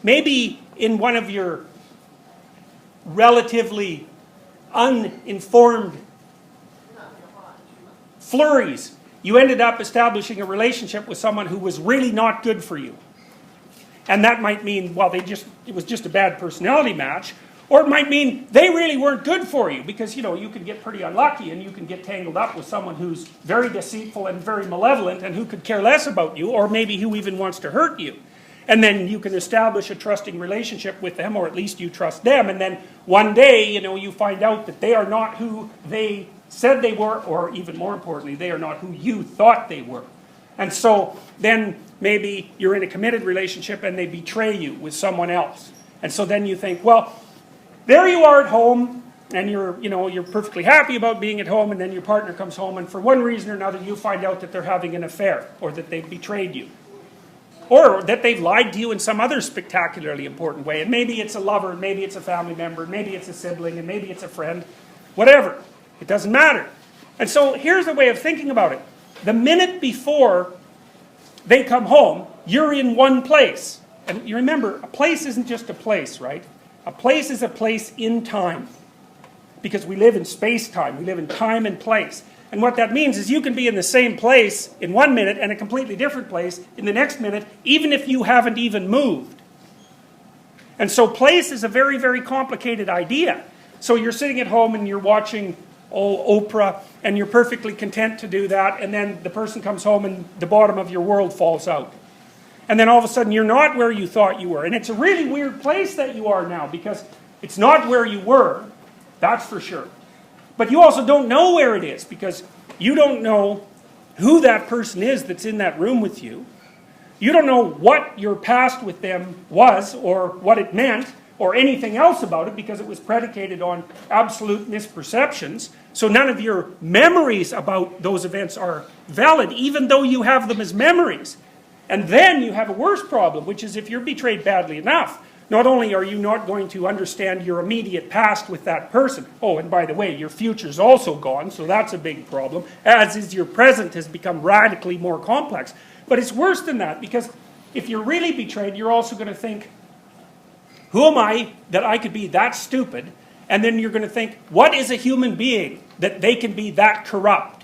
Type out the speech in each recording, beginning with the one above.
Maybe in one of your relatively uninformed flurries, you ended up establishing a relationship with someone who was really not good for you. And that might mean, well, it was just a bad personality match. Or it might mean they really weren't good for you because, you can get pretty unlucky and you can get tangled up with someone who's very deceitful and very malevolent and who could care less about you, or maybe who even wants to hurt you. And then you can establish a trusting relationship with them, or at least you trust them. And then one day, you find out that they are not who they said they were, or even more importantly, they are not who you thought they were. And so then maybe you're in a committed relationship and they betray you with someone else. And so then you think, well, there you are at home, and you're perfectly happy about being at home, and then your partner comes home, and for one reason or another, you find out that they're having an affair, or that they've betrayed you, or that they've lied to you in some other spectacularly important way. And maybe it's a lover, and maybe it's a family member, and maybe it's a sibling, and maybe it's a friend, whatever. It doesn't matter. And so here's a way of thinking about it. The minute before they come home, you're in one place. And you remember, a place isn't just a place, right? A place is a place in time. Because we live in space-time. We live in time and place. And what that means is you can be in the same place in 1 minute and a completely different place in the next minute, even if you haven't even moved. And so place is a very, very complicated idea. So you're sitting at home and you're watching Oprah, and you're perfectly content to do that, and then the person comes home and the bottom of your world falls out. And then all of a sudden you're not where you thought you were. And it's a really weird place that you are now, because it's not where you were, that's for sure. But you also don't know where it is, because you don't know who that person is that's in that room with you. You don't know what your past with them was, or what it meant, or anything else about it, because it was predicated on absolute misperceptions. So none of your memories about those events are valid, even though you have them as memories. And then you have a worse problem, which is if you're betrayed badly enough, not only are you not going to understand your immediate past with that person, oh, and by the way, your future's also gone, so that's a big problem, as is your present has become radically more complex. But it's worse than that, because if you're really betrayed, you're also going to think, who am I that I could be that stupid? And then you're going to think, what is a human being that they can be that corrupt?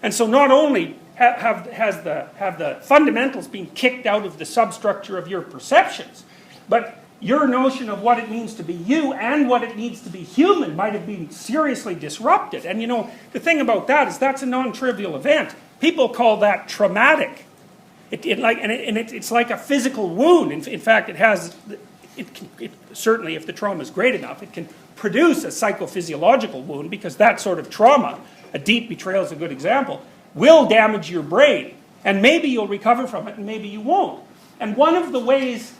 And so not only have the fundamentals been kicked out of the substructure of your perceptions, but your notion of what it means to be you and what it means to be human might have been seriously disrupted. And the thing about that is that's a non-trivial event. People call that traumatic. It's like a physical wound. In fact, it certainly, if the trauma is great enough, it can produce a psychophysiological wound, because that sort of trauma, a deep betrayal is a good example, will damage your brain. And maybe you'll recover from it, and maybe you won't. And one of the ways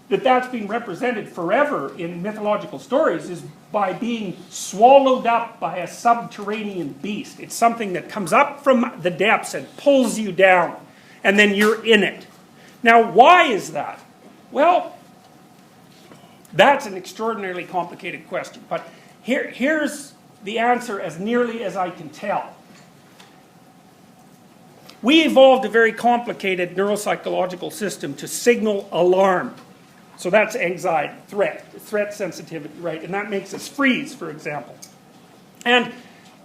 that that's been represented forever in mythological stories is by being swallowed up by a subterranean beast. It's something that comes up from the depths and pulls you down, and then you're in it. Now, why is that? Well, that's an extraordinarily complicated question, but here's the answer as nearly as I can tell. We evolved a very complicated neuropsychological system to signal alarm. So that's anxiety, threat sensitivity, right? And that makes us freeze, for example. And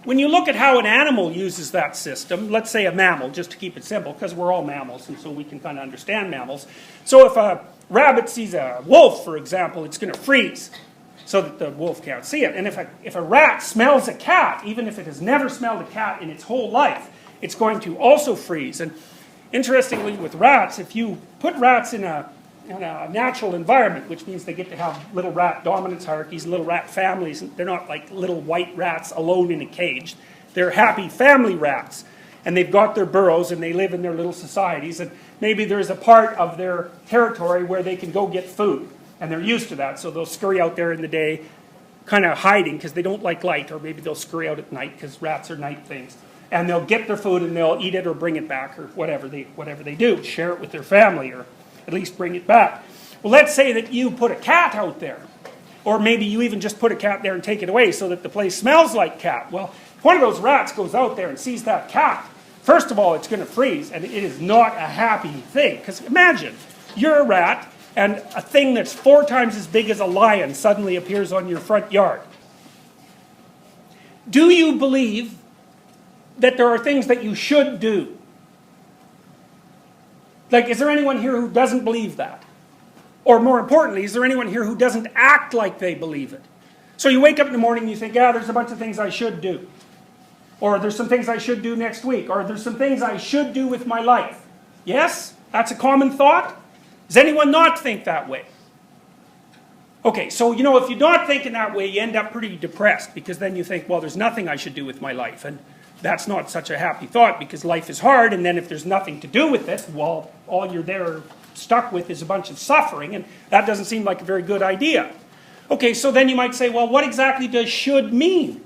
when you look at how an animal uses that system, let's say a mammal, just to keep it simple, because we're all mammals, and so we can kind of understand mammals. So if a rabbit sees a wolf, for example, it's going to freeze so that the wolf can't see it. And if a rat smells a cat, even if it has never smelled a cat in its whole life, it's going to also freeze. And interestingly, with rats, if you put rats in a natural environment, which means they get to have little rat dominance hierarchies, little rat families, and they're not like little white rats alone in a cage. They're happy family rats. And they've got their burrows and they live in their little societies, and maybe there's a part of their territory where they can go get food. And they're used to that, so they'll scurry out there in the day, kind of hiding because they don't like light, or maybe they'll scurry out at night because rats are night things. And they'll get their food and they'll eat it or bring it back, or whatever they do, share it with their family, or at least bring it back. Well, let's say that you put a cat out there, or maybe you even just put a cat there and take it away so that the place smells like cat. Well, if one of those rats goes out there and sees that cat, first of all, it's going to freeze, and it is not a happy thing. Because imagine, you're a rat, and a thing that's 4 times as big as a lion suddenly appears on your front yard. Do you believe that there are things that you should do? Like, is there anyone here who doesn't believe that? Or more importantly, is there anyone here who doesn't act like they believe it? So you wake up in the morning and you think, yeah, there's a bunch of things I should do. Or there's some things I should do next week. Or there's some things I should do with my life. Yes? That's a common thought? Does anyone not think that way? Okay, so if you're not thinking that way, you end up pretty depressed, because then you think, well, there's nothing I should do with my life. And that's not such a happy thought, because life is hard, and then if there's nothing to do with it, well, all you're there stuck with is a bunch of suffering, and that doesn't seem like a very good idea. Okay, so then you might say, well, what exactly does should mean?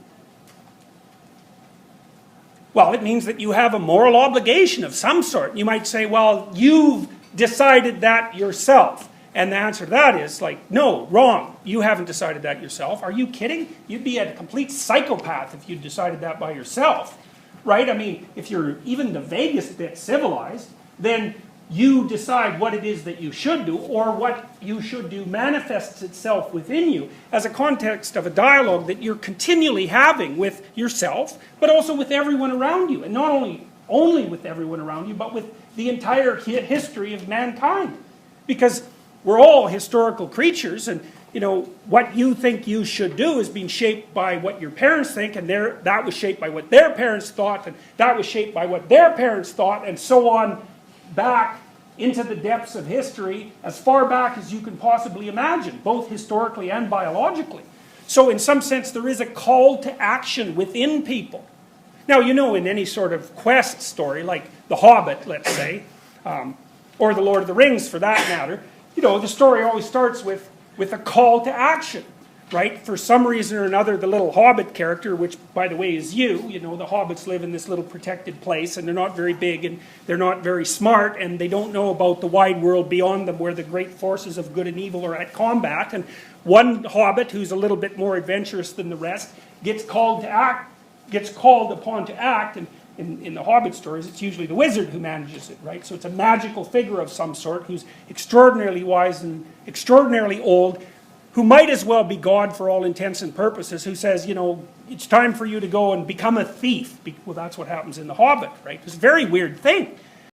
Well, it means that you have a moral obligation of some sort. You might say, well, you've decided that yourself. And the answer to that is, like, no, wrong. You haven't decided that yourself. Are you kidding? You'd be a complete psychopath if you decided that by yourself. Right? I mean, if you're even the vaguest bit civilized, then you decide what it is that you should do, or what you should do manifests itself within you as a context of a dialogue that you're continually having with yourself, but also with everyone around you. And not only with everyone around you, but with the entire history of mankind. Because we're all historical creatures, and what you think you should do is being shaped by what your parents think, and that was shaped by what their parents thought, and that was shaped by what their parents thought, and so on back into the depths of history, as far back as you can possibly imagine, both historically and biologically. So in some sense, there is a call to action within people. Now, in any sort of quest story, like The Hobbit, let's say, or The Lord of the Rings for that matter, the story always starts with a call to action, right? For some reason or another, the little hobbit character, which, by the way, is you, the hobbits live in this little protected place, and they're not very big, and they're not very smart, and they don't know about the wide world beyond them, where the great forces of good and evil are at combat. And one hobbit, who's a little bit more adventurous than the rest, gets called upon to act, and in the Hobbit stories, it's usually the wizard who manages it, right? So it's a magical figure of some sort who's extraordinarily wise and extraordinarily old, who might as well be God for all intents and purposes, who says, it's time for you to go and become a thief. Well, that's what happens in The Hobbit, right? It's a very weird thing.